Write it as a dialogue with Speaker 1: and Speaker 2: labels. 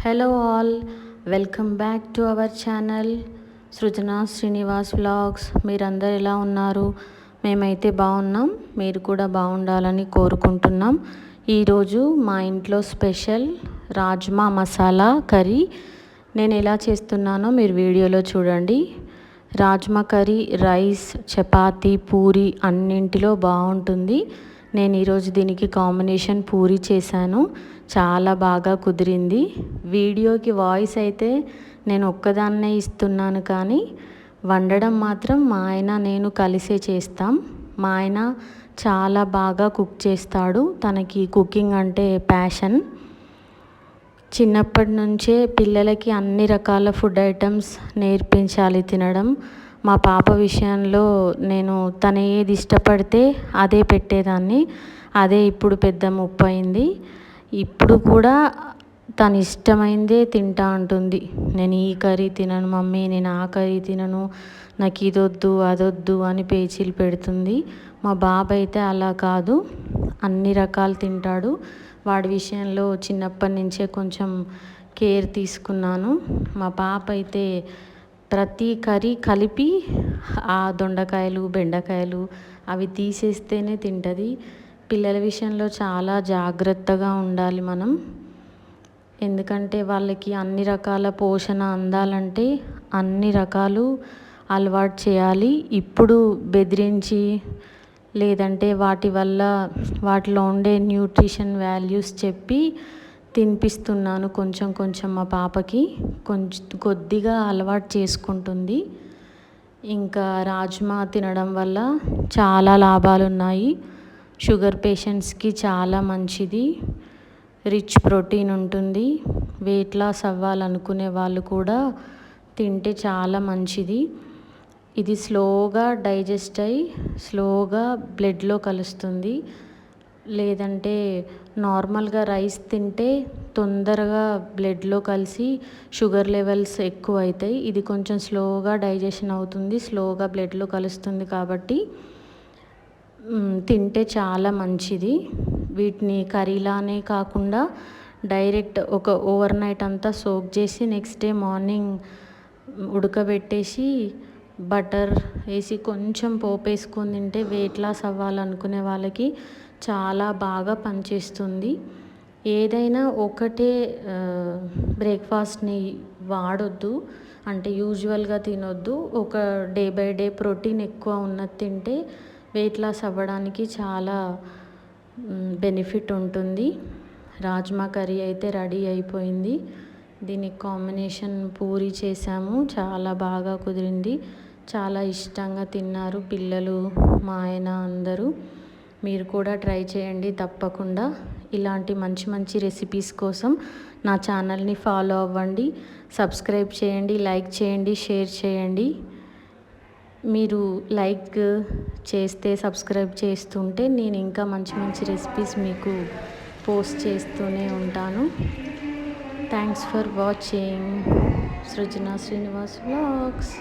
Speaker 1: Hello all, welcome back to our channel Srujana Srinivas vlogs. మీరందరూ ఎలా ఉన్నారు? మేమైతే బాగున్నాం, మీరు కూడా బాగుండాలని కోరుకుంటున్నాం. ఈరోజు మా ఇంట్లో స్పెషల్ రాజ్మా మసాలా కర్రీ. నేను ఎలా చేస్తున్నానో మీరు వీడియోలో చూడండి. రాజ్మా కర్రీ రైస్, చపాతీ, పూరి అన్నింటిలో బాగుంటుంది. నేను ఈరోజు దీనికి కాంబినేషన్ పూరి చేశాను, చాలా బాగా కుదిరింది. వీడియోకి వాయిస్ అయితే నేను ఒక్కదాన్నే ఇస్తున్నాను, కానీ వండడం మాత్రం మా ఆయన నేను కలిసే చేస్తాం. మా ఆయన చాలా బాగా కుక్ చేస్తాడు, తనకి కుకింగ్ అంటే ప్యాషన్. చిన్నప్పటి నుంచే పిల్లలకి అన్ని రకాల ఫుడ్ ఐటమ్స్ నేర్పించాలి తినడం. మా పాప విషయంలో నేను తను ఏది ఇష్టపడితే అదే పెట్టేదాన్ని. అదే ఇప్పుడు పెద్ద ముప్పు అయింది. ఇప్పుడు కూడా తను ఇష్టమైందే తింటా ఉంటుంది. నేను ఈ కర్రీ తినను మమ్మీ, నేను ఆ కర్రీ తినను, నాకు ఇదొద్దు అదొద్దు అని పేచీలు పెడుతుంది. మా బాబు అయితే అలా కాదు, అన్ని రకాలు తింటాడు. వాడి విషయంలో చిన్నప్పటి నుంచే కొంచెం కేర్ తీసుకున్నాను. మా పాప అయితే ప్రతి కర్రీ కలిపి ఆ దొండకాయలు, బెండకాయలు అవి తీసేస్తేనే తింటుంది. పిల్లల విషయంలో చాలా జాగ్రత్తగా ఉండాలి మనం, ఎందుకంటే వాళ్ళకి అన్ని రకాల పోషణ అందాలంటే అన్ని రకాలు అలవాటు చేయాలి. ఇప్పుడు బెదిరించి లేదంటే వాటి వల్ల వాటిలో ఉండే న్యూట్రిషన్ వాల్యూస్ చెప్పి తినిపిస్తున్నాను. కొంచెం కొంచెం మా పాపకి కొద్దిగా అలవాటు చేసుకుంటుంది. ఇంకా రాజ్మా తినడం వల్ల చాలా లాభాలు ఉన్నాయి. షుగర్ పేషెంట్స్కి చాలా మంచిది, రిచ్ ప్రోటీన్ ఉంటుంది. వెయిట్ లాస్ అవ్వాలనుకునే వాళ్ళు కూడా తింటే చాలా మంచిది. ఇది స్లోగా డైజెస్ట్ అయ్యి స్లోగా బ్లడ్లో కలుస్తుంది. లేదంటే నార్మల్గా రైస్ తింటే తొందరగా బ్లడ్లో కలిసి షుగర్ లెవెల్స్ ఎక్కువ అవుతాయి. ఇది కొంచెం స్లోగా డైజెషన్ అవుతుంది, స్లోగా బ్లడ్లో కలుస్తుంది. కాబట్టి తింటే చాలా మంచిది. వీటిని కర్రీలానే కాకుండా డైరెక్ట్ ఒక ఓవర్ నైట్ అంతా సోక్ చేసి నెక్స్ట్ డే మార్నింగ్ ఉడకబెట్టేసి బటర్ వేసి కొంచెం పోపు వేసుకొని తింటే వెయిట్ లాస్ అవ్వాలనుకునే వాళ్ళకి చాలా బాగా పనిచేస్తుంది. ఏదైనా ఒకటే బ్రేక్ఫాస్ట్ని వాడొద్దు, అంటే యూజువల్గా తినొద్దు. ఒక డే బై డే ప్రోటీన్ ఎక్కువ ఉన్నది తింటే వెయిట్ లాస్ అవ్వడానికి చాలా బెనిఫిట్ ఉంటుంది. రాజ్మా కర్రీ అయితే రెడీ అయిపోయింది. దీనికి కాంబినేషన్ పూరి చేసాము, చాలా బాగా కుదిరింది. చాలా ఇష్టంగా తిన్నారు పిల్లలు, మా ఆయన అందరూ. మీరు కూడా ట్రై చేయండి తప్పకుండా. ఇలాంటి మంచి మంచి రెసిపీస్ కోసం నా ఛానల్ని ఫాలో అవ్వండి, సబ్స్క్రైబ్ చేయండి, లైక్ చేయండి, షేర్ చేయండి. మీరు లైక్ చేస్తే, సబ్స్క్రైబ్ చేస్తుంటే నేను ఇంకా మంచి మంచి రెసిపీస్ మీకు పోస్ట్ చేస్తూనే ఉంటాను. Thanks for watching Srujana Srinivas vlogs.